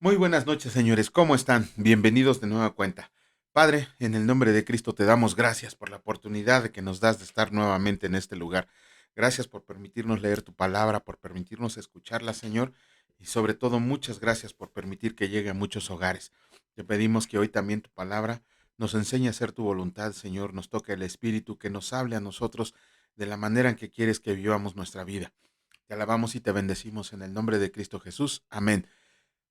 Muy buenas noches, señores. ¿Cómo están? Bienvenidos de nueva cuenta. Padre, en el nombre de Cristo te damos gracias por la oportunidad que nos das de estar nuevamente en este lugar. Gracias por permitirnos leer tu palabra, por permitirnos escucharla, Señor, y sobre todo muchas gracias por permitir que llegue a muchos hogares. Te pedimos que hoy también tu palabra nos enseñe a hacer tu voluntad, Señor, nos toque el Espíritu, que nos hable a nosotros de la manera en que quieres que vivamos nuestra vida. Te alabamos y te bendecimos en el nombre de Cristo Jesús. Amén.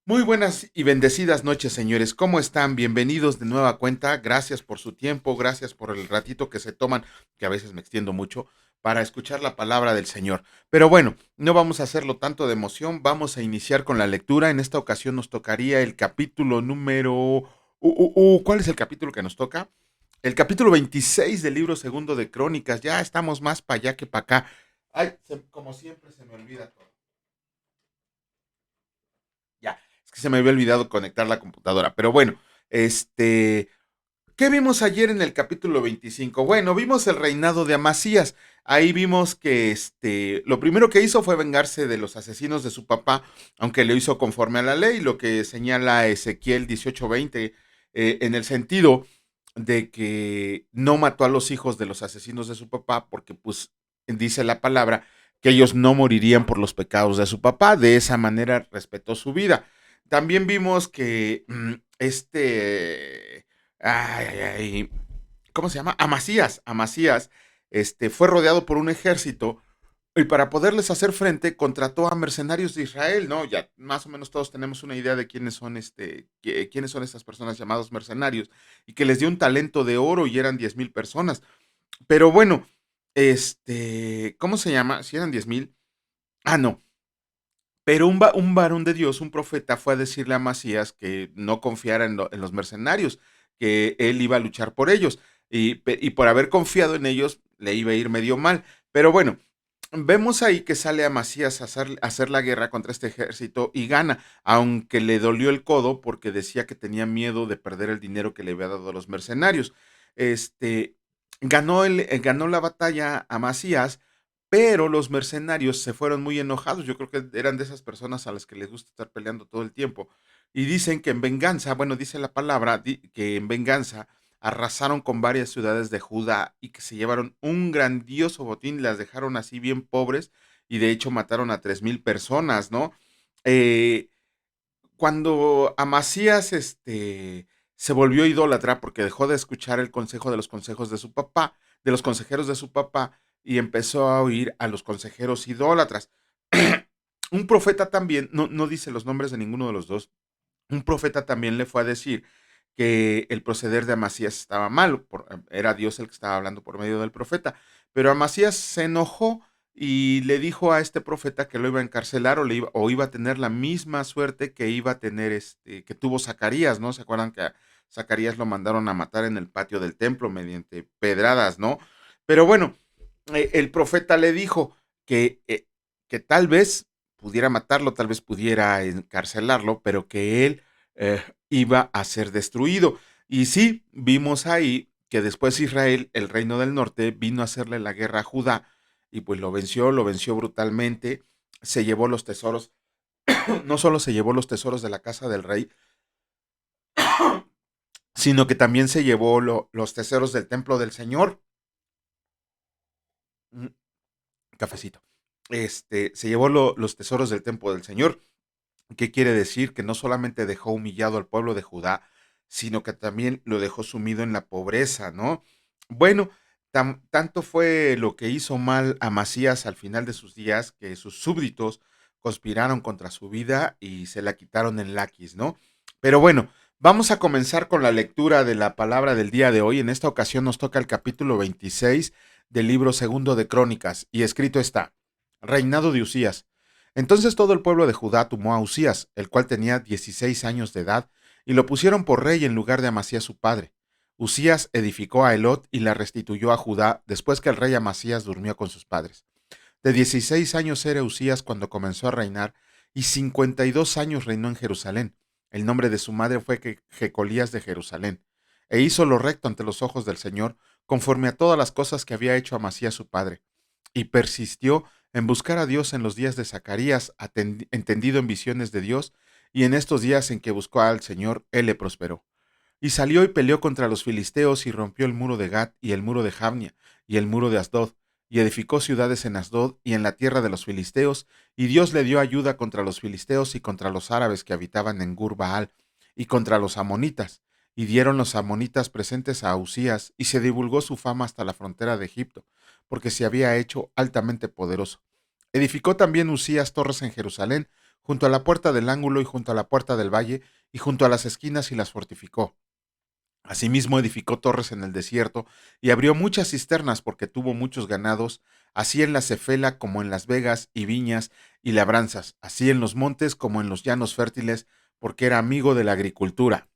Muy buenas y bendecidas noches, señores. ¿Cómo están? Bienvenidos de nueva cuenta. Gracias por su tiempo, gracias por el ratito que se toman, que a veces me extiendo mucho, para escuchar la palabra del Señor. Pero bueno, no vamos a hacerlo tanto de emoción, vamos a iniciar con la lectura. En esta ocasión nos tocaría el capítulo número... ¿Cuál es el capítulo que nos toca? El capítulo 26 del libro segundo de Crónicas. Ya estamos más para allá que para acá. Ay, como siempre se me olvida todo. Ya, es que se me había olvidado conectar la computadora. Pero bueno, este, ¿qué vimos ayer en el capítulo 25? Bueno, vimos el reinado de Amasías. Ahí vimos que lo primero que hizo fue vengarse de los asesinos de su papá, aunque lo hizo conforme a la ley, lo que señala Ezequiel 18:20, en el sentido de que no mató a los hijos de los asesinos de su papá, porque pues dice la palabra que ellos no morirían por los pecados de su papá. De esa manera respetó su vida. También vimos que ay, ay, ay, ¿cómo se llama? Amasías. Amasías, fue rodeado por un ejército y para poderles hacer frente contrató a mercenarios de Israel, ¿no? Ya más o menos todos tenemos una idea de quiénes son, quiénes son estas personas llamados mercenarios y que les dio un talento de oro y eran 10,000 personas. Pero bueno, ¿cómo se llama? Si eran 10,000. Ah, no. Pero un varón de Dios, un profeta, fue a decirle a Masías que no confiara en los mercenarios, que él iba a luchar por ellos. Y por haber confiado en ellos, le iba a ir medio mal. Pero bueno, vemos ahí que sale a Masías a hacer la guerra contra este ejército y gana, aunque le dolió el codo porque decía que tenía miedo de perder el dinero que le había dado a los mercenarios. Este, ganó la batalla a Masías, pero los mercenarios se fueron muy enojados. Yo creo que eran de esas personas a las que les gusta estar peleando todo el tiempo. Y dicen que en venganza, bueno, dice la palabra, que en venganza arrasaron con varias ciudades de Judá y que se llevaron un grandioso botín, las dejaron así bien pobres y de hecho mataron a 3,000 personas, ¿no? Eh, Cuando Amasías se volvió idólatra porque dejó de escuchar el consejo de los consejos de su papá, de los consejeros de su papá, y empezó a oír a los consejeros idólatras. Un profeta también, no dice los nombres de ninguno de los dos, un profeta también le fue a decir que el proceder de Amasías estaba mal, era Dios el que estaba hablando por medio del profeta, pero Amasías se enojó y le dijo a este profeta que lo iba a encarcelar o iba a tener la misma suerte que iba a tener que tuvo Zacarías, ¿no? ¿Se acuerdan que a Zacarías lo mandaron a matar en el patio del templo mediante pedradas, ¿no? Pero bueno, el profeta le dijo que tal vez pudiera matarlo, tal vez pudiera encarcelarlo, pero que él iba a ser destruido. Y sí, vimos ahí que después Israel, el reino del norte, vino a hacerle la guerra a Judá y pues lo venció brutalmente, se llevó los tesoros, no solo se llevó los tesoros de la casa del rey, sino que también se llevó los tesoros del templo del Señor. Mm, Cafecito. Se llevó los tesoros del templo del Señor. ¿Qué quiere decir? Que no solamente dejó humillado al pueblo de Judá, sino que también lo dejó sumido en la pobreza, ¿no? Bueno, tanto fue lo que hizo mal a Masías al final de sus días que sus súbditos conspiraron contra su vida y se la quitaron en Laquis, ¿no? Pero bueno, vamos a comenzar con la lectura de la palabra del día de hoy. En esta ocasión nos toca el capítulo 26 del libro segundo de Crónicas y escrito está, Reinado de Usías. Entonces todo el pueblo de Judá tomó a Usías, el cual tenía 16 años de edad, y lo pusieron por rey en lugar de Amasías su padre. Usías edificó a Elot y la restituyó a Judá después que el rey Amasías durmió con sus padres. De 16 años era Usías cuando comenzó a reinar, y 52 años reinó en Jerusalén. El nombre de su madre fue Jecolías de Jerusalén. E hizo lo recto ante los ojos del Señor, conforme a todas las cosas que había hecho Amasías su padre. Y persistió en buscar a Dios en los días de Zacarías, entendido en visiones de Dios, y en estos días en que buscó al Señor, él le prosperó. Y salió y peleó contra los filisteos y rompió el muro de Gat y el muro de Jabnia y el muro de Asdod, y edificó ciudades en Asdod y en la tierra de los filisteos, y Dios le dio ayuda contra los filisteos y contra los árabes que habitaban en Gur-Baal, y contra los amonitas. Y dieron los amonitas presentes a Usías, y se divulgó su fama hasta la frontera de Egipto, porque se había hecho altamente poderoso. Edificó también Usías torres en Jerusalén, junto a la puerta del ángulo y junto a la puerta del valle, y junto a las esquinas y las fortificó. Asimismo edificó torres en el desierto y abrió muchas cisternas porque tuvo muchos ganados, así en la Cefela como en las vegas y viñas y labranzas, así en los montes como en los llanos fértiles, porque era amigo de la agricultura.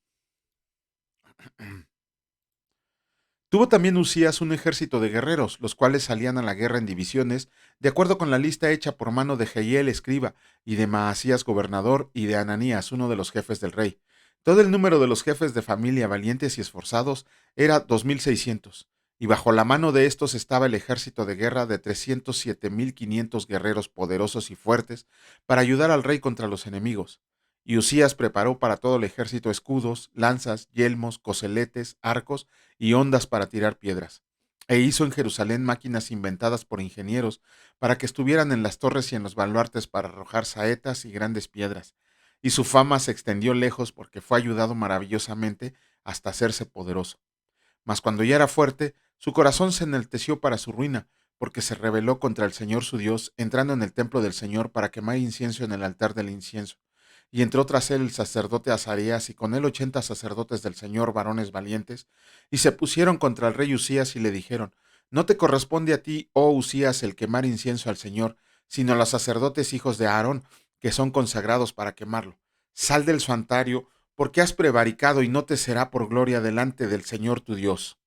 Tuvo también Usías un ejército de guerreros, los cuales salían a la guerra en divisiones, de acuerdo con la lista hecha por mano de Jehiel escriba, y de Maasías gobernador, y de Ananías, uno de los jefes del rey. Todo el número de los jefes de familia valientes y esforzados era 2600, y bajo la mano de estos estaba el ejército de guerra de 307.500 guerreros poderosos y fuertes para ayudar al rey contra los enemigos. Y Usías preparó para todo el ejército escudos, lanzas, yelmos, coseletes, arcos y hondas para tirar piedras. E hizo en Jerusalén máquinas inventadas por ingenieros para que estuvieran en las torres y en los baluartes para arrojar saetas y grandes piedras. Y su fama se extendió lejos porque fue ayudado maravillosamente hasta hacerse poderoso. Mas cuando ya era fuerte, su corazón se enalteció para su ruina, porque se rebeló contra el Señor su Dios, entrando en el templo del Señor para quemar incienso en el altar del incienso. Y entró tras él el sacerdote Azarías, y con él 80 sacerdotes del Señor, varones valientes, y se pusieron contra el rey Usías y le dijeron: No te corresponde a ti, oh Usías, el quemar incienso al Señor, sino a los sacerdotes hijos de Aarón, que son consagrados para quemarlo. Sal del santuario, porque has prevaricado, y no te será por gloria delante del Señor tu Dios.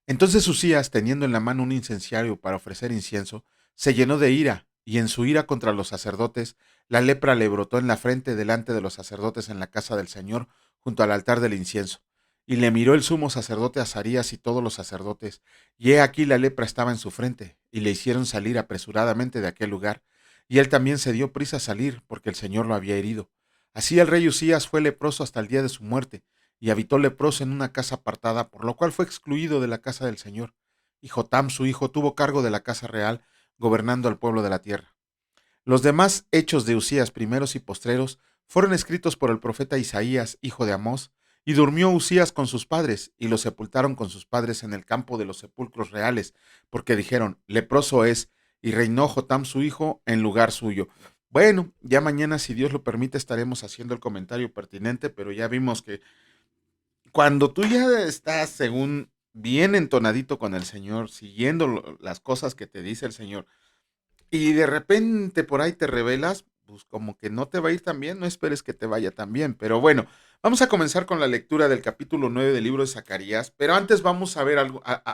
Entonces Usías, teniendo en la mano un incenciario para ofrecer incienso, se llenó de ira, y en su ira contra los sacerdotes, la lepra le brotó en la frente delante de los sacerdotes en la casa del Señor, junto al altar del incienso. Y le miró el sumo sacerdote Azarías y todos los sacerdotes, y he aquí la lepra estaba en su frente, y le hicieron salir apresuradamente de aquel lugar, y él también se dio prisa a salir, porque el Señor lo había herido. Así el rey Usías fue leproso hasta el día de su muerte, y habitó leproso en una casa apartada, por lo cual fue excluido de la casa del Señor. Y Jotam, su hijo, tuvo cargo de la casa real, gobernando al pueblo de la tierra. Los demás hechos de Usías, primeros y postreros, fueron escritos por el profeta Isaías, hijo de Amós, y durmió Usías con sus padres, y lo sepultaron con sus padres en el campo de los sepulcros reales, porque dijeron: leproso es, y reinó Jotam su hijo en lugar suyo. Bueno, ya mañana, si Dios lo permite, estaremos haciendo el comentario pertinente, pero ya vimos que cuando tú ya estás, según bien entonadito con el Señor, siguiendo las cosas que te dice el Señor, y de repente por ahí te revelas, pues como que no te va a ir tan bien, no esperes que te vaya tan bien. Pero bueno, vamos a comenzar con la lectura del capítulo 9 del libro de Zacarías, pero antes vamos a ver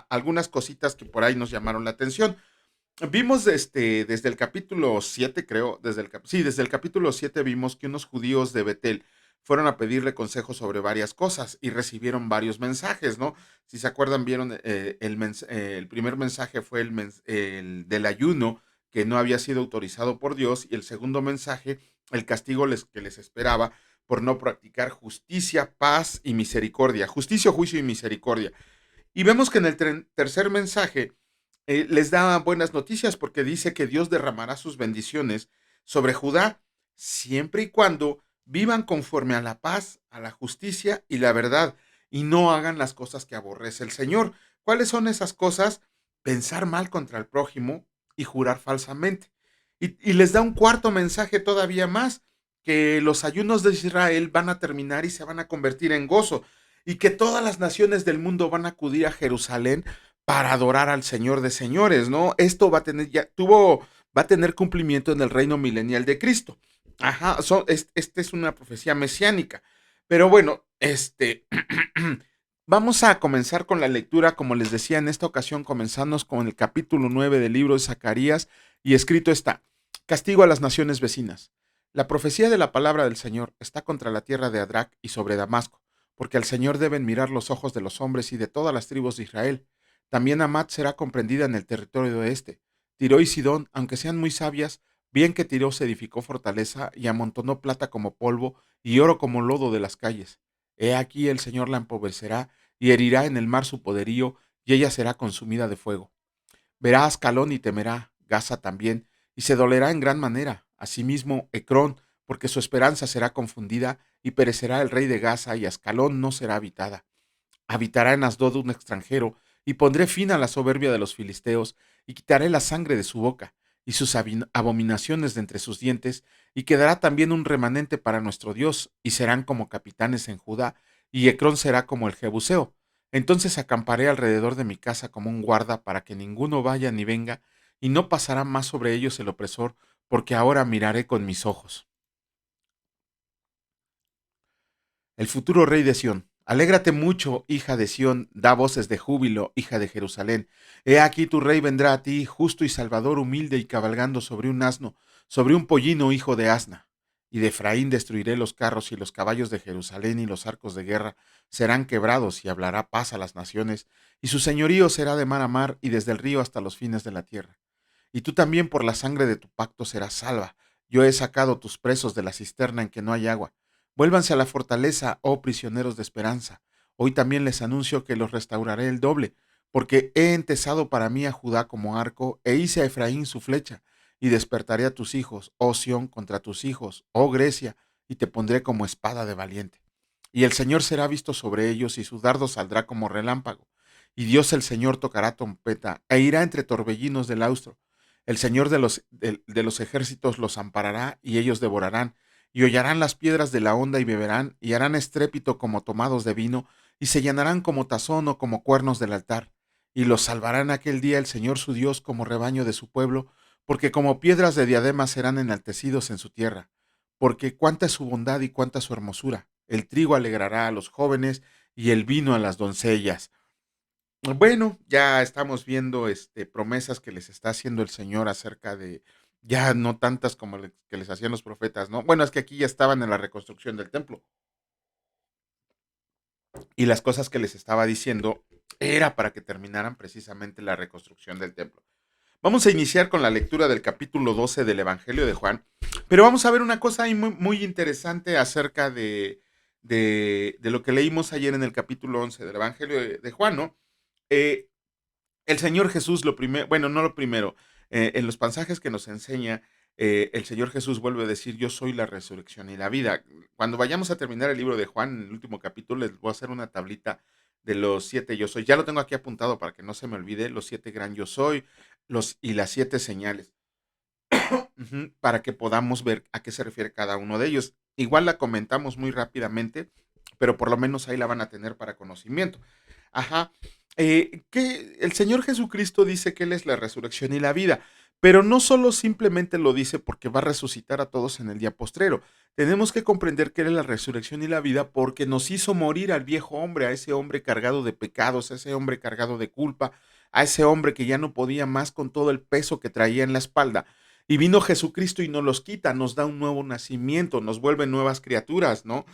algunas cositas que por ahí nos llamaron la atención. Vimos desde el capítulo 7, creo, desde el capítulo 7 vimos que unos judíos de Betel fueron a pedirle consejo sobre varias cosas y recibieron varios mensajes, ¿no? Si se acuerdan, vieron el primer mensaje fue el del ayuno, que no había sido autorizado por Dios, y el segundo mensaje, el castigo que les esperaba por no practicar justicia, paz y misericordia, justicia, juicio y misericordia. Y vemos que en el tercer mensaje les da buenas noticias porque dice que Dios derramará sus bendiciones sobre Judá siempre y cuando vivan conforme a la paz, a la justicia y la verdad y no hagan las cosas que aborrece el Señor. ¿Cuáles son esas cosas? Pensar mal contra el prójimo y jurar falsamente. Y les da un cuarto mensaje todavía más, que los ayunos de Israel van a terminar y se van a convertir en gozo y que todas las naciones del mundo van a acudir a Jerusalén para adorar al Señor de señores, ¿no? Esto va a tener va a tener cumplimiento en el reino milenial de Cristo. Ajá, esta es una profecía mesiánica. Pero bueno, vamos a comenzar con la lectura, como les decía en esta ocasión, comenzamos con el capítulo 9 del libro de Zacarías, y escrito está: castigo a las naciones vecinas. La profecía de la palabra del Señor está contra la tierra de Adrac y sobre Damasco, porque al Señor deben mirar los ojos de los hombres y de todas las tribus de Israel. También Amat será comprendida en el territorio de este. Tiro y Sidón, aunque sean muy sabias, Bien que Tiro se edificó fortaleza y amontonó plata como polvo y oro como lodo de las calles. He aquí el Señor la empobrecerá y herirá en el mar su poderío, y ella será consumida de fuego. Verá Ascalón y temerá, Gaza también, y se dolerá en gran manera. Asimismo, Ecrón, porque su esperanza será confundida, y perecerá el rey de Gaza, y Ascalón no será habitada. Habitará en Asdod un extranjero, y pondré fin a la soberbia de los filisteos, y quitaré la sangre de su boca, y sus abominaciones de entre sus dientes, y quedará también un remanente para nuestro Dios, y serán como capitanes en Judá, y Ecrón será como el Jebuseo. Entonces acamparé alrededor de mi casa como un guarda, para que ninguno vaya ni venga, y no pasará más sobre ellos el opresor, porque ahora miraré con mis ojos. El futuro rey de Sión. Alégrate mucho, hija de Sión, da voces de júbilo, hija de Jerusalén. He aquí tu rey vendrá a ti, justo y salvador, humilde y cabalgando sobre un asno, sobre un pollino hijo de asna. Y de Efraín destruiré los carros y los caballos de Jerusalén, y los arcos de guerra serán quebrados, y hablará paz a las naciones, y su señorío será de mar a mar, y desde el río hasta los fines de la tierra. Y tú también por la sangre de tu pacto serás salva. Yo he sacado tus presos de la cisterna en que no hay agua. Vuélvanse a la fortaleza, oh prisioneros de esperanza. Hoy también les anuncio que los restauraré el doble, porque he entesado para mí a Judá como arco, e hice a Efraín su flecha, y despertaré a tus hijos, oh Sión, contra tus hijos, oh Grecia, y te pondré como espada de valiente. Y el Señor será visto sobre ellos, y su dardo saldrá como relámpago. Y Dios el Señor tocará trompeta, e irá entre torbellinos del austro. El Señor de los ejércitos los amparará, y ellos devorarán, y hollarán las piedras de la honda y beberán, y harán estrépito como tomados de vino, y se llenarán como tazón o como cuernos del altar. Y los salvarán aquel día el Señor su Dios como rebaño de su pueblo, porque como piedras de diadema serán enaltecidos en su tierra. Porque cuánta es su bondad y cuánta su hermosura. El trigo alegrará a los jóvenes y el vino a las doncellas. Bueno, ya estamos viendo promesas que les está haciendo el Señor acerca de ya no tantas como que les hacían los profetas, ¿no? Bueno, es que aquí ya estaban en la reconstrucción del templo y las cosas que les estaba diciendo era para que terminaran precisamente la reconstrucción del templo. Vamos a iniciar con la lectura del capítulo 12 del Evangelio de Juan, pero vamos a ver una cosa ahí muy interesante acerca de lo que leímos ayer en el capítulo 11 del Evangelio de Juan, ¿no? Eh, el Señor Jesús, lo primero, bueno, no lo primero, en los pasajes que nos enseña, el Señor Jesús vuelve a decir, yo soy la resurrección y la vida. Cuando vayamos a terminar el libro de Juan, en el último capítulo, les voy a hacer una tablita de los 7 yo soy. Ya lo tengo aquí apuntado para que no se me olvide, los 7 gran yo soy, y las 7 señales, para que podamos ver a qué se refiere cada uno de ellos. Igual la comentamos muy rápidamente, pero por lo menos ahí la van a tener para conocimiento. Ajá. Que el Señor Jesucristo dice que Él es la resurrección y la vida, pero no solo simplemente lo dice porque va a resucitar a todos en el día postrero. Tenemos que comprender que Él es la resurrección y la vida porque nos hizo morir al viejo hombre, a ese hombre cargado de pecados, a ese hombre cargado de culpa, a ese hombre que ya no podía más con todo el peso que traía en la espalda. Y vino Jesucristo y nos los quita, nos da un nuevo nacimiento, nos vuelve nuevas criaturas, ¿no?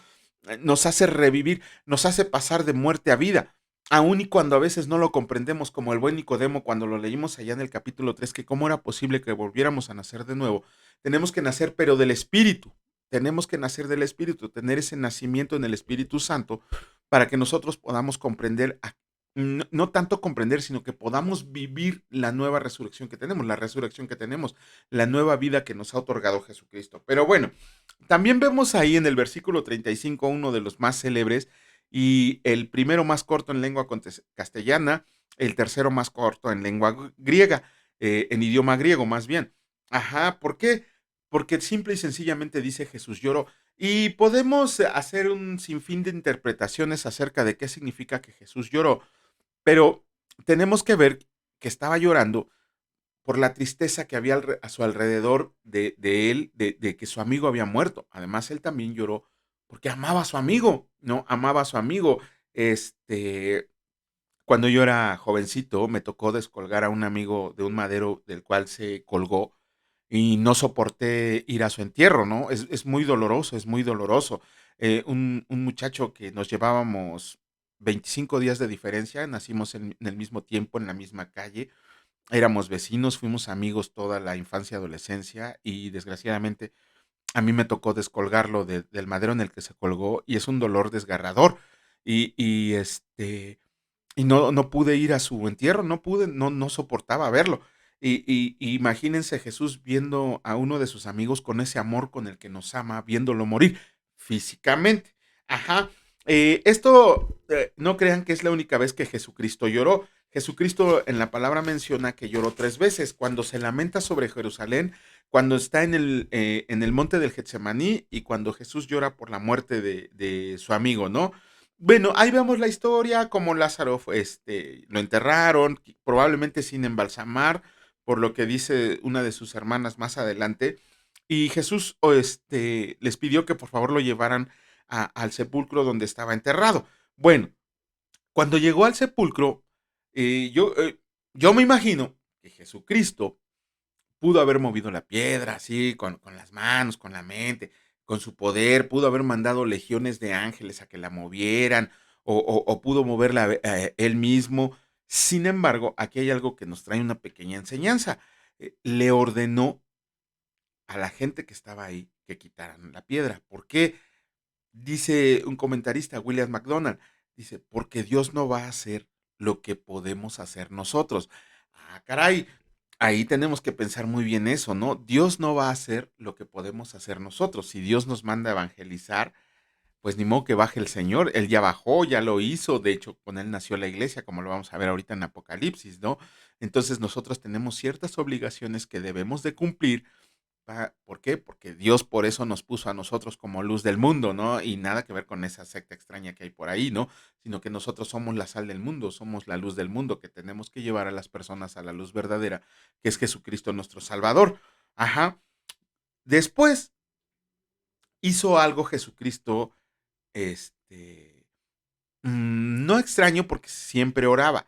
Nos hace revivir, nos hace pasar de muerte a vida. Aun y cuando a veces no lo comprendemos, como el buen Nicodemo cuando lo leímos allá en el capítulo 3, que cómo era posible que volviéramos a nacer de nuevo, tenemos que nacer pero del Espíritu, tenemos que nacer del Espíritu, tener ese nacimiento en el Espíritu Santo para que nosotros podamos comprender, no, no tanto comprender, sino que podamos vivir la nueva resurrección que tenemos, la resurrección que tenemos, la nueva vida que nos ha otorgado Jesucristo. Pero bueno, también vemos ahí en el versículo 35 uno de los más célebres y el primero más corto en lengua castellana, el tercero más corto en lengua griega, en idioma griego más bien. Ajá, ¿por qué? Porque simple y sencillamente dice Jesús lloró. Y podemos hacer un sinfín de interpretaciones acerca de qué significa que Jesús lloró, pero tenemos que ver que estaba llorando por la tristeza que había a su alrededor de él, de que su amigo había muerto. Además, él también lloró porque amaba a su amigo, ¿no? Amaba a su amigo. Este, cuando yo era jovencito, me tocó descolgar a un amigo de un madero del cual se colgó y no soporté ir a su entierro, ¿no? Es muy doloroso, es muy doloroso. Un muchacho que nos llevábamos 25 días de diferencia, nacimos en el mismo tiempo, en la misma calle, éramos vecinos, fuimos amigos toda la infancia y adolescencia y desgraciadamente a mí me tocó descolgarlo del madero en el que se colgó y es un dolor desgarrador. Y no pude ir a su entierro, no pude, no soportaba verlo. Y imagínense Jesús viendo a uno de sus amigos con ese amor con el que nos ama, viéndolo morir físicamente. Ajá. No crean que es la única vez que Jesucristo lloró. Jesucristo en la palabra menciona que lloró 3 veces, cuando se lamenta sobre Jerusalén, cuando está en el monte del Getsemaní y cuando Jesús llora por la muerte de su amigo, ¿no? Bueno, ahí vemos la historia, como Lázaro lo enterraron, probablemente sin embalsamar, por lo que dice una de sus hermanas más adelante. Y Jesús les pidió que por favor lo llevaran al sepulcro donde estaba enterrado. Bueno, cuando llegó al sepulcro, yo me imagino que Jesucristo pudo haber movido la piedra así, con las manos, con la mente, con su poder, pudo haber mandado legiones de ángeles a que la movieran, o pudo moverla él mismo. Sin embargo, aquí hay algo que nos trae una pequeña enseñanza. Le ordenó a la gente que estaba ahí que quitaran la piedra. ¿Por qué? Dice un comentarista, William McDonald, dice, porque Dios no va a hacer lo que podemos hacer nosotros. Ah, caray, ahí tenemos que pensar muy bien eso, ¿no? Dios no va a hacer lo que podemos hacer nosotros. Si Dios nos manda a evangelizar, pues ni modo que baje el Señor. Él ya bajó, ya lo hizo. De hecho, con él nació la iglesia, como lo vamos a ver ahorita en Apocalipsis, ¿no? Entonces nosotros tenemos ciertas obligaciones que debemos de cumplir. ¿Por qué? Porque Dios por eso nos puso a nosotros como luz del mundo, ¿no? Y nada que ver con esa secta extraña que hay por ahí, ¿no? Sino que nosotros somos la sal del mundo, somos la luz del mundo, que tenemos que llevar a las personas a la luz verdadera, que es Jesucristo nuestro Salvador. Ajá. Después hizo algo Jesucristo, este, no extraño porque siempre oraba,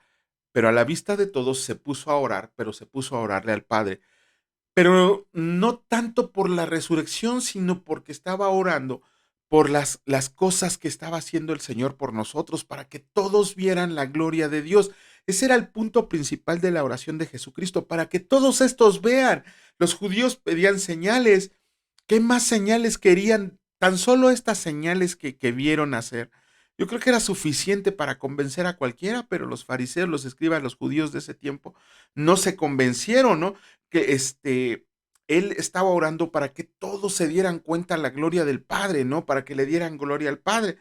pero a la vista de todos se puso a orar, pero se puso a orarle al Padre. Pero no tanto por la resurrección, sino porque estaba orando por las cosas que estaba haciendo el Señor por nosotros, para que todos vieran la gloria de Dios. Ese era el punto principal de la oración de Jesucristo, para que todos estos vean. Los judíos pedían señales. ¿Qué más señales querían? Tan solo estas señales que vieron hacer. Yo creo que era suficiente para convencer a cualquiera, pero los fariseos, los escribas, los judíos de ese tiempo no se convencieron, ¿no? Que él estaba orando para que todos se dieran cuenta de la gloria del Padre, ¿no? Para que le dieran gloria al Padre.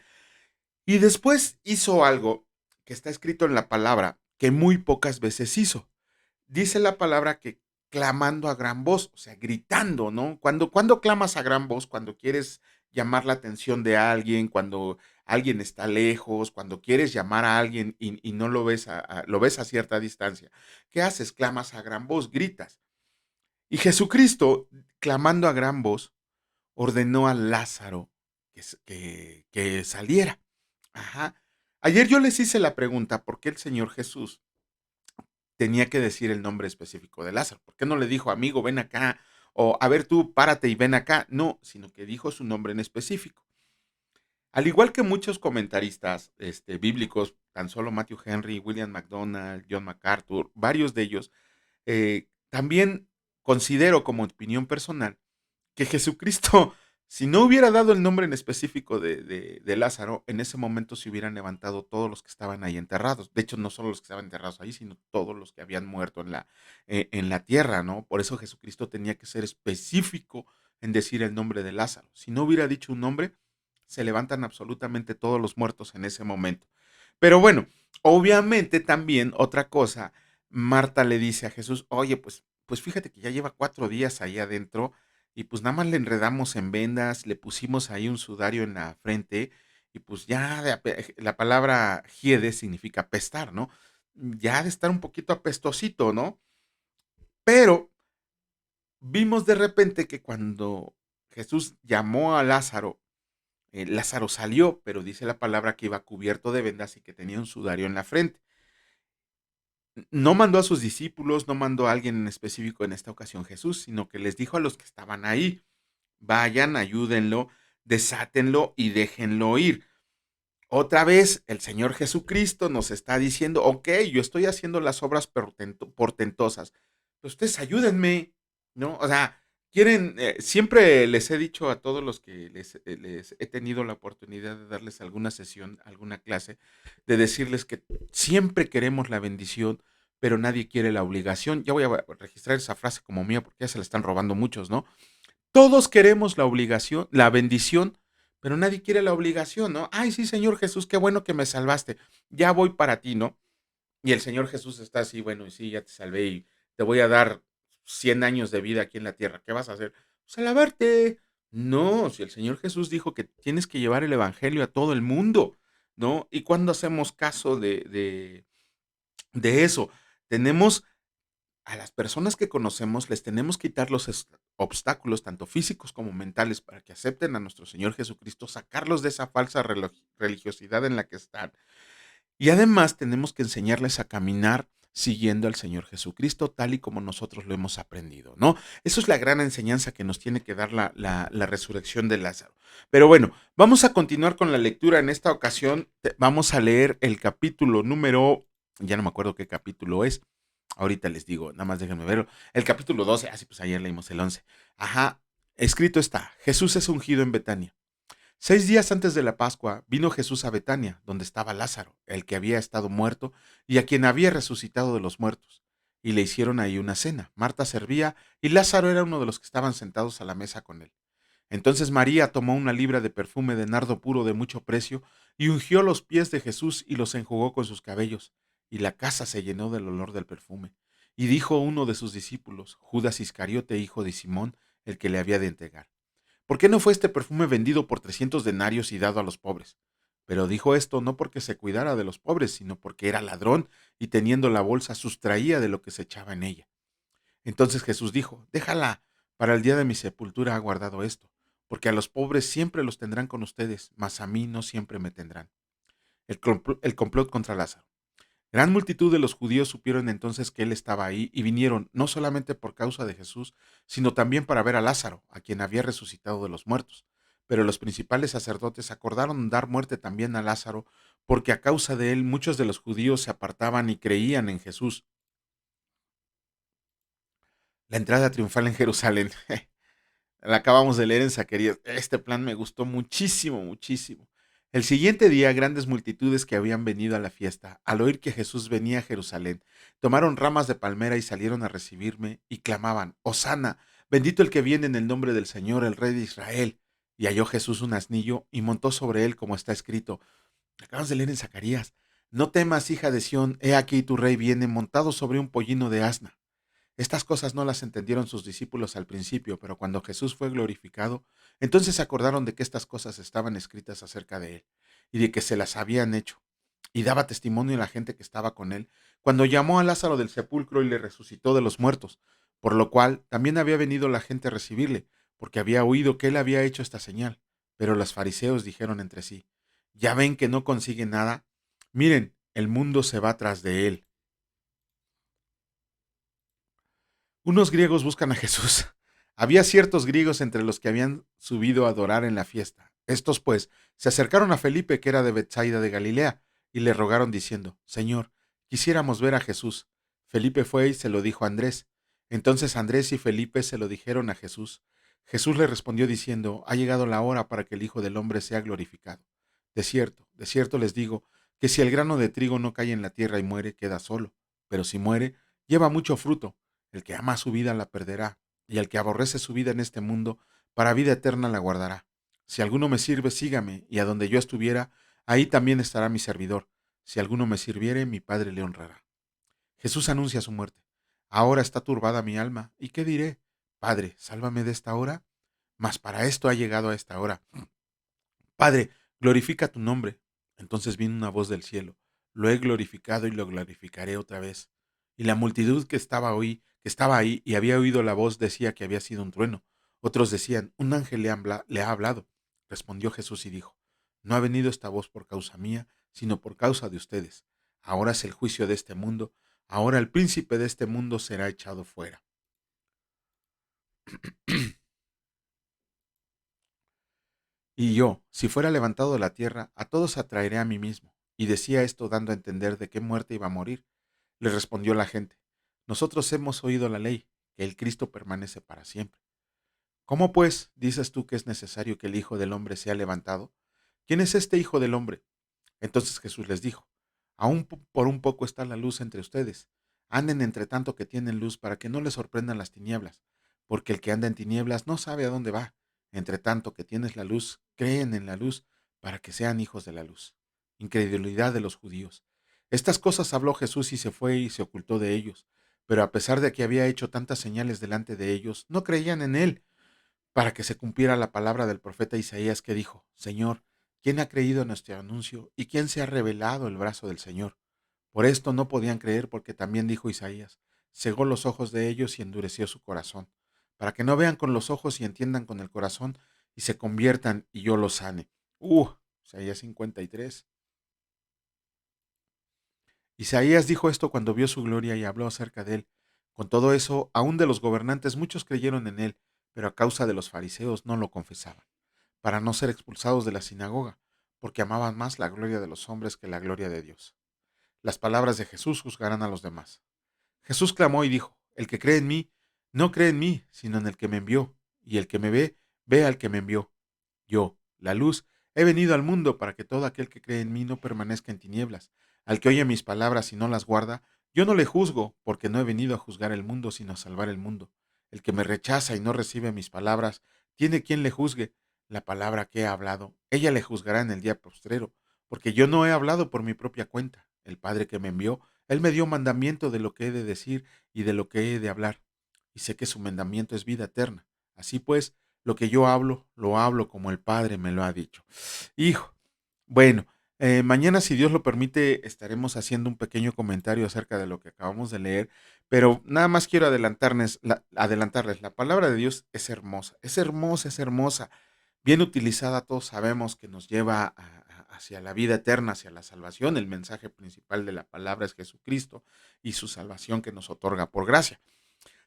Y después hizo algo que está escrito en la palabra que muy pocas veces hizo. Dice la palabra que clamando a gran voz, o sea, gritando, ¿no? Cuando clamas a gran voz, cuando quieres llamar la atención de alguien, cuando alguien está lejos, cuando quieres llamar a alguien y no lo ves lo ves a cierta distancia, ¿qué haces? Clamas a gran voz, gritas. Y Jesucristo, clamando a gran voz, ordenó a Lázaro que saliera. Ajá. Ayer yo les hice la pregunta por qué el Señor Jesús tenía que decir el nombre específico de Lázaro. ¿Por qué no le dijo, amigo, ven acá? O, a ver tú, párate y ven acá. No, sino que dijo su nombre en específico. Al igual que muchos comentaristas bíblicos, tan solo Matthew Henry, William MacDonald, John MacArthur, varios de ellos, también considero como opinión personal que Jesucristo, si no hubiera dado el nombre en específico de Lázaro, en ese momento se hubieran levantado todos los que estaban ahí enterrados. De hecho, no solo los que estaban enterrados ahí, sino todos los que habían muerto en la tierra, ¿no? Por eso Jesucristo tenía que ser específico en decir el nombre de Lázaro. Si no hubiera dicho un nombre, se levantan absolutamente todos los muertos en ese momento. Pero bueno, obviamente también otra cosa, Marta le dice a Jesús, oye, pues fíjate que ya lleva 4 días ahí adentro y pues nada más le enredamos en vendas, le pusimos ahí un sudario en la frente y pues ya la palabra hiede significa apestar, ¿no? Ya de estar un poquito apestosito, ¿no? Pero vimos de repente que cuando Jesús llamó a Lázaro, Lázaro salió, pero dice la palabra que iba cubierto de vendas y que tenía un sudario en la frente. No mandó a sus discípulos, no mandó a alguien en específico en esta ocasión Jesús, sino que les dijo a los que estaban ahí, vayan, ayúdenlo, desátenlo y déjenlo ir. Otra vez el Señor Jesucristo nos está diciendo, ok, yo estoy haciendo las obras portentosas, pues ustedes ayúdenme, ¿no? O sea, quieren, siempre les he dicho a todos los que les he tenido la oportunidad de darles alguna sesión, alguna clase, de decirles que siempre queremos la bendición, pero nadie quiere la obligación. Ya voy a registrar esa frase como mía porque ya se la están robando muchos, ¿no? Todos queremos la obligación, la bendición, pero nadie quiere la obligación, ¿no? Ay, sí, Señor Jesús, qué bueno que me salvaste. Ya voy para ti, ¿no? Y el Señor Jesús está así, bueno, y sí, ya te salvé y te voy a dar 100 años de vida aquí en la tierra. ¿Qué vas a hacer? Pues alabarte. No, si el Señor Jesús dijo que tienes que llevar el evangelio a todo el mundo, ¿no? ¿Y cuándo hacemos caso de eso? Tenemos a las personas que conocemos les tenemos que quitar los obstáculos, tanto físicos como mentales, para que acepten a nuestro Señor Jesucristo, sacarlos de esa falsa religiosidad en la que están. Y además tenemos que enseñarles a caminar siguiendo al Señor Jesucristo, tal y como nosotros lo hemos aprendido, ¿no? Eso es la gran enseñanza que nos tiene que dar la resurrección de Lázaro. Pero bueno, vamos a continuar con la lectura. En esta ocasión vamos a leer el capítulo número, ya no me acuerdo qué capítulo es. Ahorita les digo, nada más déjenme verlo. El capítulo 12, sí, pues ayer leímos el 11. Ajá, escrito está, Jesús es ungido en Betania. 6 días antes de la Pascua vino Jesús a Betania, donde estaba Lázaro, el que había estado muerto y a quien había resucitado de los muertos. Y le hicieron ahí una cena. Marta servía y Lázaro era uno de los que estaban sentados a la mesa con él. Entonces María tomó una libra de perfume de nardo puro de mucho precio y ungió los pies de Jesús y los enjugó con sus cabellos. Y la casa se llenó del olor del perfume. Y dijo uno de sus discípulos, Judas Iscariote, hijo de Simón, el que le había de entregar: ¿por qué no fue este perfume vendido por 300 denarios y dado a los pobres? Pero dijo esto no porque se cuidara de los pobres, sino porque era ladrón y teniendo la bolsa sustraía de lo que se echaba en ella. Entonces Jesús dijo, déjala, para el día de mi sepultura ha guardado esto, porque a los pobres siempre los tendrán con ustedes, mas a mí no siempre me tendrán. El complot contra Lázaro. Gran multitud de los judíos supieron entonces que él estaba ahí y vinieron no solamente por causa de Jesús, sino también para ver a Lázaro, a quien había resucitado de los muertos. Pero los principales sacerdotes acordaron dar muerte también a Lázaro, porque a causa de él muchos de los judíos se apartaban y creían en Jesús. La entrada triunfal en Jerusalén. La acabamos de leer en Zacarías. Este plan me gustó muchísimo, muchísimo. El siguiente día, grandes multitudes que habían venido a la fiesta, al oír que Jesús venía a Jerusalén, tomaron ramas de palmera y salieron a recibirme y clamaban, Hosana, bendito el que viene en el nombre del Señor, el Rey de Israel. Y halló Jesús un asnillo y montó sobre él, como está escrito. Acabas de leer en Zacarías. No temas, hija de Sión, he aquí tu rey viene montado sobre un pollino de asna. Estas cosas no las entendieron sus discípulos al principio, pero cuando Jesús fue glorificado, entonces se acordaron de que estas cosas estaban escritas acerca de él y de que se las habían hecho. Y daba testimonio a la gente que estaba con él, cuando llamó a Lázaro del sepulcro y le resucitó de los muertos, por lo cual también había venido la gente a recibirle, porque había oído que él había hecho esta señal. Pero los fariseos dijeron entre sí, ya ven que no consigue nada, miren, el mundo se va tras de él. Unos griegos buscan a Jesús. Había ciertos griegos entre los que habían subido a adorar en la fiesta. Estos, pues, se acercaron a Felipe, que era de Bethsaida de Galilea, y le rogaron diciendo, Señor, quisiéramos ver a Jesús. Felipe fue y se lo dijo a Andrés. Entonces Andrés y Felipe se lo dijeron a Jesús. Jesús le respondió diciendo, ha llegado la hora para que el Hijo del Hombre sea glorificado. De cierto les digo, que si el grano de trigo no cae en la tierra y muere, queda solo, pero si muere, lleva mucho fruto. El que ama su vida la perderá, y el que aborrece su vida en este mundo, para vida eterna la guardará. Si alguno me sirve, sígame, y a donde yo estuviera, ahí también estará mi servidor. Si alguno me sirviere, mi Padre le honrará. Jesús anuncia su muerte. Ahora está turbada mi alma, ¿y qué diré? Padre, sálvame de esta hora. Mas para esto ha llegado a esta hora. Padre, glorifica tu nombre. Entonces vino una voz del cielo. Lo he glorificado y lo glorificaré otra vez. Y la multitud que estaba ahí y había oído la voz decía que había sido un trueno. Otros decían, un ángel le ha hablado. Respondió Jesús y dijo, no ha venido esta voz por causa mía, sino por causa de ustedes. Ahora es el juicio de este mundo. Ahora el príncipe de este mundo será echado fuera. Y yo, si fuera levantado de la tierra, a todos atraeré a mí mismo. Y decía esto dando a entender de qué muerte iba a morir. Le respondió la gente, nosotros hemos oído la ley, que el Cristo permanece para siempre. ¿Cómo pues dices tú que es necesario que el Hijo del Hombre sea levantado? ¿Quién es este Hijo del Hombre? Entonces Jesús les dijo, aún por un poco está la luz entre ustedes. Anden entre tanto que tienen luz para que no les sorprendan las tinieblas, porque el que anda en tinieblas no sabe a dónde va. Entre tanto que tienes la luz, creen en la luz para que sean hijos de la luz. Incredulidad de los judíos. Estas cosas habló Jesús y se fue y se ocultó de ellos. Pero a pesar de que había hecho tantas señales delante de ellos, no creían en él, para que se cumpliera la palabra del profeta Isaías que dijo, Señor, ¿quién ha creído en nuestro anuncio y quién se ha revelado el brazo del Señor? Por esto no podían creer porque también dijo Isaías, cegó los ojos de ellos y endureció su corazón, para que no vean con los ojos y entiendan con el corazón y se conviertan y yo los sane. Isaías 53. Isaías dijo esto cuando vio su gloria y habló acerca de él. Con todo eso, aún de los gobernantes muchos creyeron en él, pero a causa de los fariseos no lo confesaban, para no ser expulsados de la sinagoga, porque amaban más la gloria de los hombres que la gloria de Dios. Las palabras de Jesús juzgarán a los demás. Jesús clamó y dijo, el que cree en mí, no cree en mí, sino en el que me envió, y el que me ve, ve al que me envió. Yo, la luz, he venido al mundo para que todo aquel que cree en mí no permanezca en tinieblas. Al que oye mis palabras y no las guarda, yo no le juzgo, porque no he venido a juzgar el mundo, sino a salvar el mundo. El que me rechaza y no recibe mis palabras, tiene quien le juzgue. La palabra que he hablado, ella le juzgará en el día postrero, porque yo no he hablado por mi propia cuenta. El Padre que me envió, él me dio mandamiento de lo que he de decir y de lo que he de hablar. Y sé que su mandamiento es vida eterna. Así pues, lo que yo hablo, lo hablo como el Padre me lo ha dicho. Hijo, bueno, mañana, si Dios lo permite, estaremos haciendo un pequeño comentario acerca de lo que acabamos de leer, pero nada más quiero adelantarles, la palabra de Dios es hermosa, es hermosa, es hermosa. Bien utilizada, todos sabemos que nos lleva hacia la vida eterna, hacia la salvación. El mensaje principal de la palabra es Jesucristo y su salvación que nos otorga por gracia.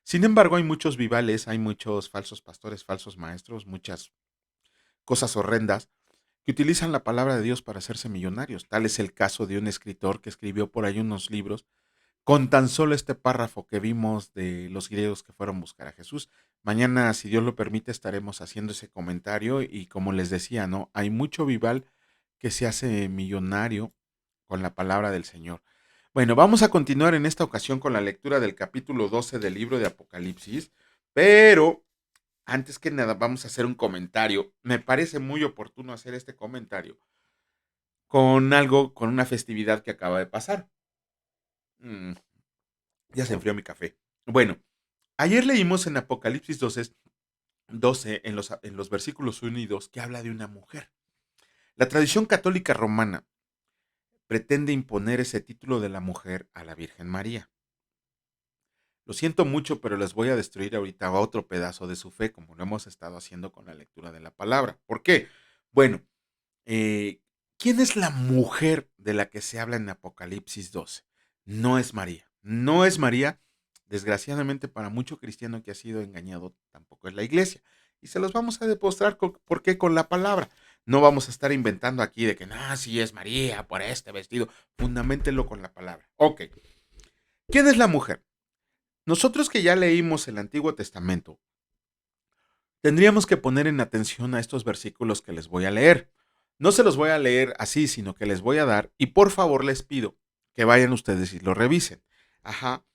Sin embargo, hay muchos vivales, hay muchos falsos pastores, falsos maestros, muchas cosas horrendas que utilizan la palabra de Dios para hacerse millonarios. Tal es el caso de un escritor que escribió por ahí unos libros con tan solo este párrafo que vimos de los griegos que fueron a buscar a Jesús. Mañana, si Dios lo permite, estaremos haciendo ese comentario y como les decía, ¿no? Hay mucho vival que se hace millonario con la palabra del Señor. Bueno, vamos a continuar en esta ocasión con la lectura del capítulo 12 del libro de Apocalipsis, pero antes que nada vamos a hacer un comentario. Me parece muy oportuno hacer este comentario con algo, con una festividad que acaba de pasar. Mm, ya se enfrió mi café. Bueno, ayer leímos en Apocalipsis 12 en los versículos 1 y 2 que habla de una mujer. La tradición católica romana pretende imponer ese título de la mujer a la Virgen María. Lo siento mucho, pero les voy a destruir ahorita otro pedazo de su fe, como lo hemos estado haciendo con la lectura de la palabra. ¿Por qué? Bueno, ¿quién es la mujer de la que se habla en Apocalipsis 12? No es María. No es María. Desgraciadamente para mucho cristiano que ha sido engañado, tampoco es la iglesia. Y se los vamos a demostrar por qué con la palabra. No vamos a estar inventando aquí de que no, sí es María por este vestido. Fundamentenlo con la palabra. Ok. ¿Quién es la mujer? Nosotros que ya leímos el Antiguo Testamento, tendríamos que poner en atención a estos versículos que les voy a leer. No se los voy a leer así, sino que les voy a dar y por favor les pido que vayan ustedes y lo revisen. Ajá.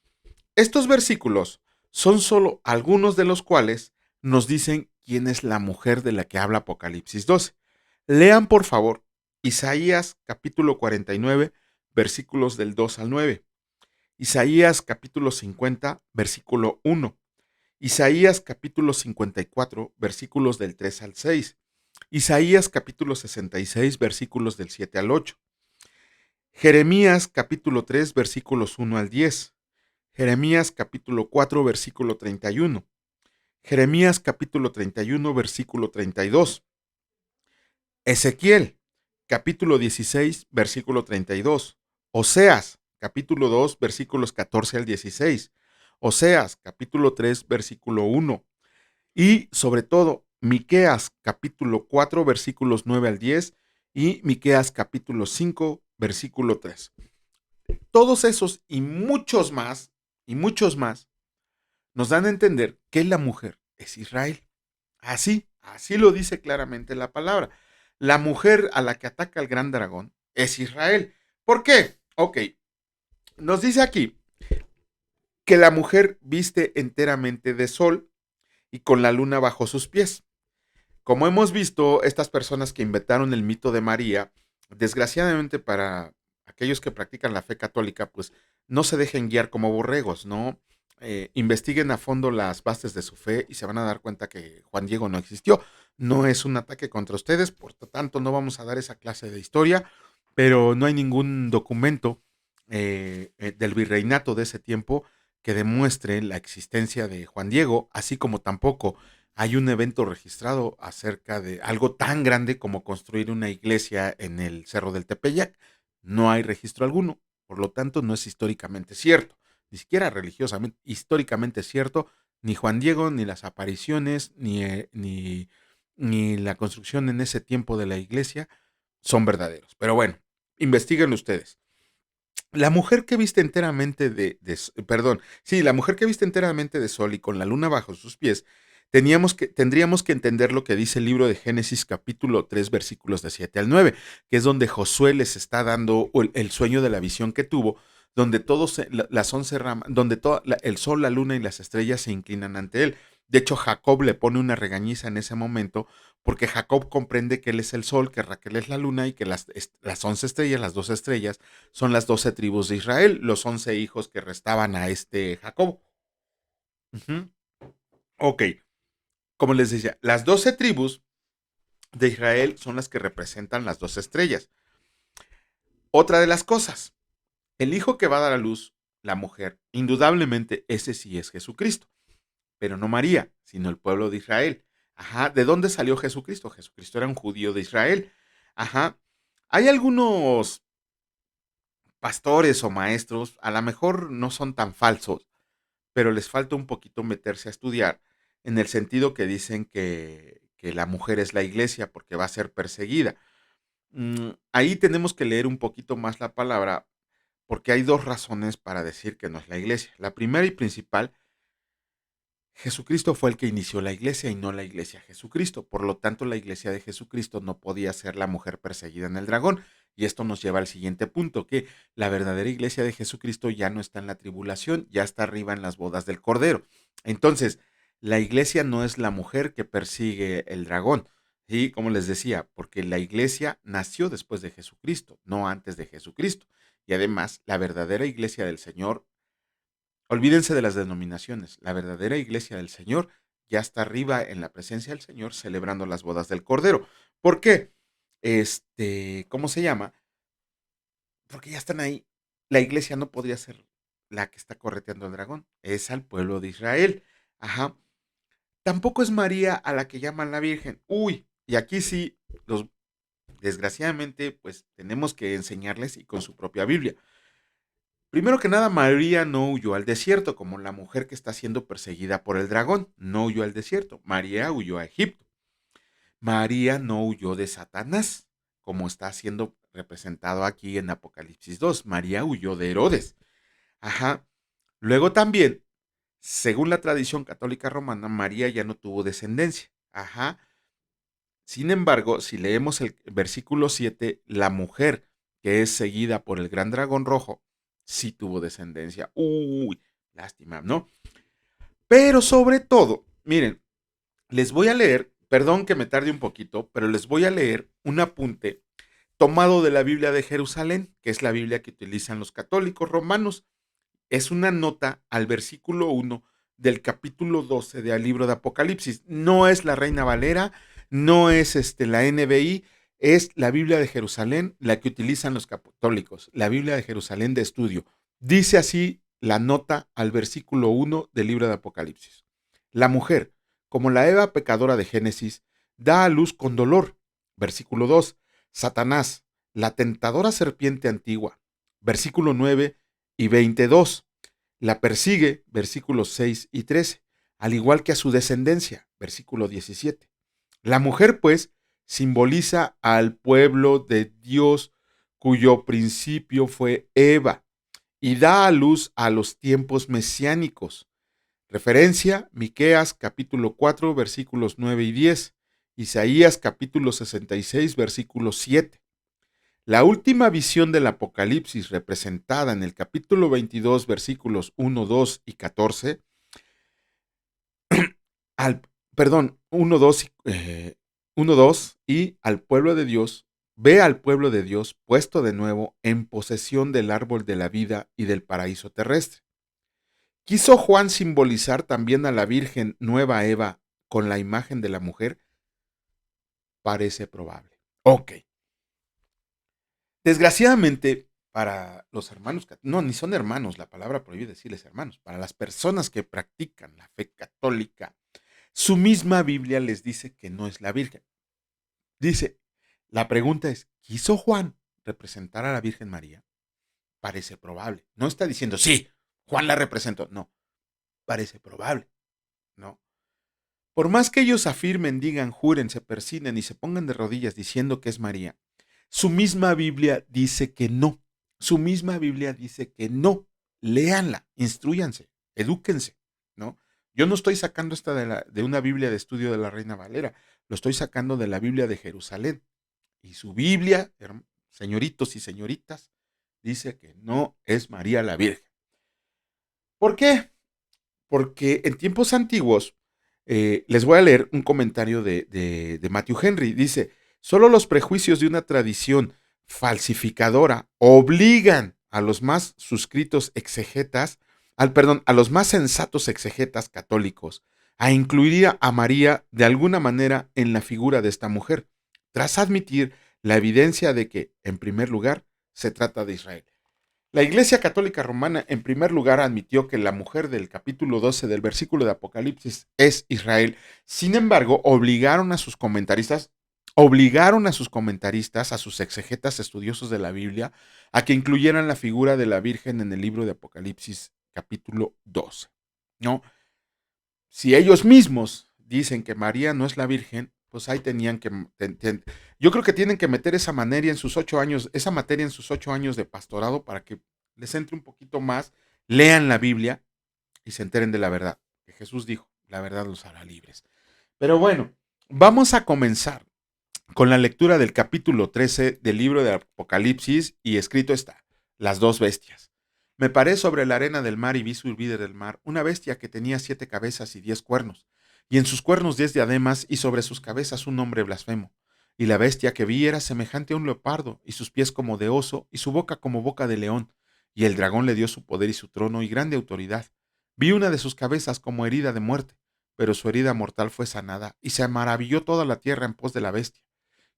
Estos versículos son solo algunos de los cuales nos dicen quién es la mujer de la que habla Apocalipsis 12. Lean por favor Isaías capítulo 49, versículos del 2 al 9. Isaías capítulo 50, versículo 1. Isaías capítulo 54, versículos del 3 al 6. Isaías capítulo 66, versículos del 7 al 8. Jeremías capítulo 3, versículos 1 al 10. Jeremías capítulo 4, versículo 31. Jeremías capítulo 31, versículo 32. Ezequiel capítulo 16, versículo 32. Oseas capítulo 2, versículos 14 al 16. Oseas capítulo 3, versículo 1. Y sobre todo, Miqueas capítulo 4 versículos 9 al 10 y Miqueas capítulo 5 versículo 3. Todos esos y muchos más, nos dan a entender que la mujer es Israel. Así lo dice claramente la palabra. La mujer a la que ataca el gran dragón es Israel. ¿Por qué? Ok, nos dice aquí que la mujer viste enteramente de sol y con la luna bajo sus pies. Como hemos visto, estas personas que inventaron el mito de María, desgraciadamente para aquellos que practican la fe católica, pues no se dejen guiar como borregos, ¿no? Investiguen a fondo las bases de su fe y se van a dar cuenta que Juan Diego no existió. No es un ataque contra ustedes, por lo tanto no vamos a dar esa clase de historia, pero no hay ningún documento del virreinato de ese tiempo que demuestre la existencia de Juan Diego, así como tampoco hay un evento registrado acerca de algo tan grande como construir una iglesia en el Cerro del Tepeyac. No hay registro alguno, por lo tanto no es históricamente cierto, ni siquiera religiosamente, históricamente cierto, ni Juan Diego, ni las apariciones, ni la construcción en ese tiempo de la iglesia son verdaderos. Pero bueno, investiguen ustedes. La mujer que viste enteramente perdón, sí, la mujer que viste enteramente de sol y con la luna bajo sus pies, tendríamos que entender lo que dice el libro de Génesis capítulo 3 versículos de 7 al 9, que es donde Josué les está dando el sueño de la visión que tuvo, donde las 11 ramas, donde el sol, la luna y las estrellas se inclinan ante él. De hecho, Jacob le pone una regañiza en ese momento porque Jacob comprende que él es el sol, que Raquel es la luna y que las 11 estrellas, las 12 estrellas, son las 12 tribus de Israel, los 11 hijos que restaban a este Jacob. Ujú. Ok, como les decía, las 12 tribus de Israel son las que representan las 12 estrellas. Otra de las cosas, el hijo que va a dar a luz, la mujer, indudablemente ese sí es Jesucristo, pero no María, sino el pueblo de Israel. Ajá, ¿de dónde salió Jesucristo? Jesucristo era un judío de Israel. Ajá, hay algunos pastores o maestros, a lo mejor no son tan falsos, pero les falta un poquito meterse a estudiar, en el sentido que dicen que la mujer es la iglesia porque va a ser perseguida. Ahí tenemos que leer un poquito más la palabra, porque hay dos razones para decir que no es la iglesia. La primera y principal, Jesucristo fue el que inició la iglesia y no la iglesia Jesucristo. Por lo tanto, la iglesia de Jesucristo no podía ser la mujer perseguida en el dragón. Y esto nos lleva al siguiente punto, que la verdadera iglesia de Jesucristo ya no está en la tribulación, ya está arriba en las bodas del Cordero. Entonces, la iglesia no es la mujer que persigue el dragón. ¿Sí? Como les decía, porque la iglesia nació después de Jesucristo, no antes de Jesucristo. Y además, la verdadera iglesia del Señor, olvídense de las denominaciones. La verdadera iglesia del Señor ya está arriba en la presencia del Señor celebrando las bodas del Cordero. ¿Por qué? ¿Cómo se llama? Porque ya están ahí. La iglesia no podría ser la que está correteando al dragón. Es al pueblo de Israel. Ajá. Tampoco es María a la que llaman la Virgen. Uy, y aquí sí, desgraciadamente, pues tenemos que enseñarles y con su propia Biblia. Primero que nada, María no huyó al desierto, como la mujer que está siendo perseguida por el dragón. No huyó al desierto. María huyó a Egipto. María no huyó de Satanás, como está siendo representado aquí en Apocalipsis 2. María huyó de Herodes. Ajá. Luego también, según la tradición católica romana, María ya no tuvo descendencia. Ajá. Sin embargo, si leemos el versículo 7, la mujer que es seguida por el gran dragón rojo, sí tuvo descendencia. Uy, lástima, ¿no? Pero sobre todo, miren, les voy a leer, perdón que me tarde un poquito, pero les voy a leer un apunte tomado de la Biblia de Jerusalén, que es la Biblia que utilizan los católicos romanos. Es una nota al versículo 1 del capítulo 12 del libro de Apocalipsis. No es la Reina Valera, no es la NBI, es la Biblia de Jerusalén, la que utilizan los católicos, la Biblia de Jerusalén de estudio. Dice así la nota al versículo 1 del libro de Apocalipsis. La mujer, como la Eva pecadora de Génesis, da a luz con dolor. Versículo 2. Satanás, la tentadora serpiente antigua. Versículo 9 y 22. La persigue, versículos 6 y 13, al igual que a su descendencia, versículo 17. La mujer, pues, simboliza al pueblo de Dios cuyo principio fue Eva y da a luz a los tiempos mesiánicos. Referencia, Miqueas capítulo 4 versículos 9 y 10, Isaías capítulo 66 versículo 7. La última visión del Apocalipsis representada en el capítulo 22 versículos 1, 2 y 14, al, perdón, 1, 2, 1, 2 y al pueblo de Dios, ve al pueblo de Dios puesto de nuevo en posesión del árbol de la vida y del paraíso terrestre. ¿Quiso Juan simbolizar también a la Virgen Nueva Eva con la imagen de la mujer? Parece probable. Ok. Desgraciadamente, para los hermanos, no, ni son hermanos, la palabra prohíbe decirles hermanos, para las personas que practican la fe católica, su misma Biblia les dice que no es la Virgen. Dice, la pregunta es, ¿quiso Juan representar a la Virgen María? Parece probable. No está diciendo, sí, Juan la representó. No, parece probable. No. Por más que ellos afirmen, digan, juren, se persinen y se pongan de rodillas diciendo que es María, su misma Biblia dice que no. Su misma Biblia dice que no. Léanla, instruyanse, edúquense, ¿no? Yo no estoy sacando esta de una Biblia de estudio de la Reina Valera, lo estoy sacando de la Biblia de Jerusalén. Y su Biblia, señoritos y señoritas, dice que no es María la Virgen. ¿Por qué? Porque en tiempos antiguos, les voy a leer un comentario de Matthew Henry. Dice, solo los prejuicios de una tradición falsificadora obligan a los más suscritos exegetas, a los más sensatos exegetas católicos, a incluir a María de alguna manera en la figura de esta mujer, tras admitir la evidencia de que, en primer lugar, se trata de Israel. La Iglesia Católica Romana, en primer lugar, admitió que la mujer del capítulo 12 del versículo de Apocalipsis es Israel. Sin embargo, obligaron a sus exegetas estudiosos de la Biblia, a que incluyeran la figura de la Virgen en el libro de Apocalipsis capítulo 12. ¿No? Si ellos mismos dicen que María no es la Virgen, pues ahí tenían que, yo creo que tienen que meter esa materia en sus 8 años de pastorado para que les entre un poquito más, lean la Biblia y se enteren de la verdad. Que Jesús dijo, la verdad los hará libres. Pero bueno, vamos a comenzar con la lectura del capítulo 13 del libro de Apocalipsis y escrito está, las dos bestias. Me paré sobre la arena del mar y vi surgir del mar una bestia que tenía 7 cabezas y 10 cuernos, y en sus cuernos 10 diademas y sobre sus cabezas un nombre blasfemo. Y la bestia que vi era semejante a un leopardo, y sus pies como de oso, y su boca como boca de león. Y el dragón le dio su poder y su trono y grande autoridad. Vi una de sus cabezas como herida de muerte, pero su herida mortal fue sanada, y se maravilló toda la tierra en pos de la bestia.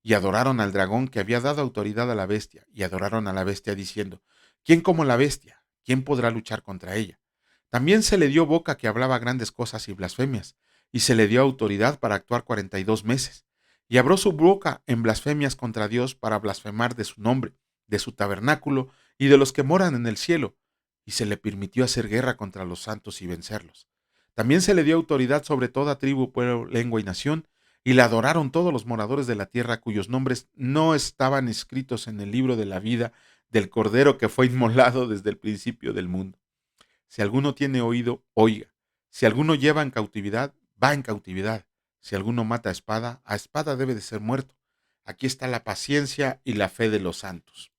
Y adoraron al dragón que había dado autoridad a la bestia, y adoraron a la bestia diciendo, ¿quién como la bestia? ¿Quién podrá luchar contra ella? También se le dio boca que hablaba grandes cosas y blasfemias, y se le dio autoridad para actuar 42 meses. Y abrió su boca en blasfemias contra Dios para blasfemar de su nombre, de su tabernáculo y de los que moran en el cielo, y se le permitió hacer guerra contra los santos y vencerlos. También se le dio autoridad sobre toda tribu, pueblo, lengua y nación, y la adoraron todos los moradores de la tierra cuyos nombres no estaban escritos en el libro de la vida del Cordero que fue inmolado desde el principio del mundo. Si alguno tiene oído, oiga. Si alguno lleva en cautividad, va en cautividad. Si alguno mata a espada debe de ser muerto. Aquí está la paciencia y la fe de los santos.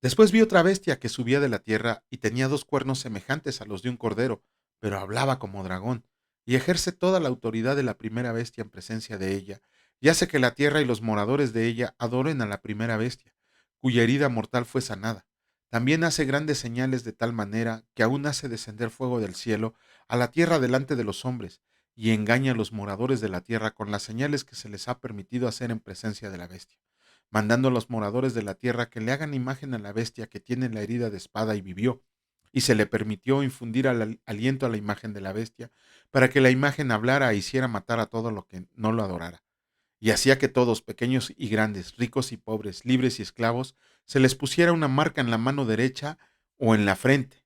Después vi otra bestia que subía de la tierra y tenía 2 cuernos semejantes a los de un cordero, pero hablaba como dragón, y ejerce toda la autoridad de la primera bestia en presencia de ella, y hace que la tierra y los moradores de ella adoren a la primera bestia, cuya herida mortal fue sanada. También hace grandes señales de tal manera que aún hace descender fuego del cielo a la tierra delante de los hombres, y engaña a los moradores de la tierra con las señales que se les ha permitido hacer en presencia de la bestia, mandando a los moradores de la tierra que le hagan imagen a la bestia que tiene la herida de espada y vivió, y se le permitió infundir aliento a la imagen de la bestia, para que la imagen hablara e hiciera matar a todo lo que no lo adorara. Y hacía que todos, pequeños y grandes, ricos y pobres, libres y esclavos, se les pusiera una marca en la mano derecha o en la frente,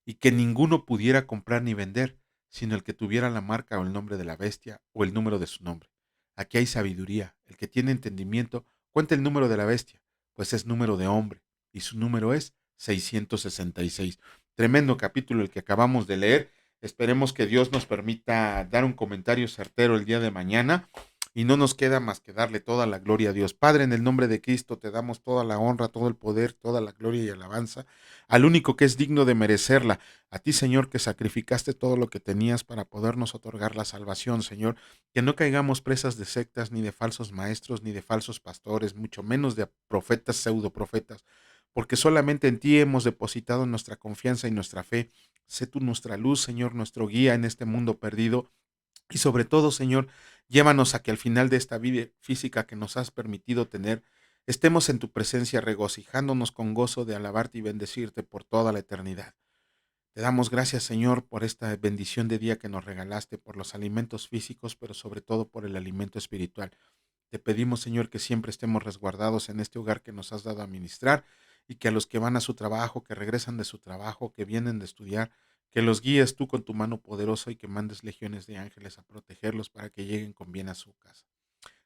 y que ninguno pudiera comprar ni vender, sino el que tuviera la marca o el nombre de la bestia o el número de su nombre. Aquí hay sabiduría. El que tiene entendimiento cuenta el número de la bestia, pues es número de hombre, y su número es 666. Tremendo capítulo el que acabamos de leer. Esperemos que Dios nos permita dar un comentario certero el día de mañana y no nos queda más que darle toda la gloria a Dios. Padre, en el nombre de Cristo te damos toda la honra, todo el poder, toda la gloria y alabanza al único que es digno de merecerla, a ti, Señor, que sacrificaste todo lo que tenías para podernos otorgar la salvación, Señor, que no caigamos presas de sectas, ni de falsos maestros, ni de falsos pastores, mucho menos de profetas, pseudoprofetas, porque solamente en ti hemos depositado nuestra confianza y nuestra fe. Sé tú nuestra luz, Señor, nuestro guía en este mundo perdido. Y sobre todo, Señor, llévanos a que al final de esta vida física que nos has permitido tener, estemos en tu presencia regocijándonos con gozo de alabarte y bendecirte por toda la eternidad. Te damos gracias, Señor, por esta bendición de día que nos regalaste, por los alimentos físicos, pero sobre todo por el alimento espiritual. Te pedimos, Señor, que siempre estemos resguardados en este hogar que nos has dado a ministrar y que a los que van a su trabajo, que regresan de su trabajo, que vienen de estudiar, que los guíes tú con tu mano poderosa y que mandes legiones de ángeles a protegerlos para que lleguen con bien a su casa.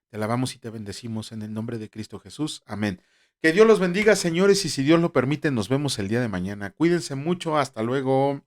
Te alabamos y te bendecimos en el nombre de Cristo Jesús. Amén. Que Dios los bendiga, señores, y si Dios lo permite, nos vemos el día de mañana. Cuídense mucho. Hasta luego.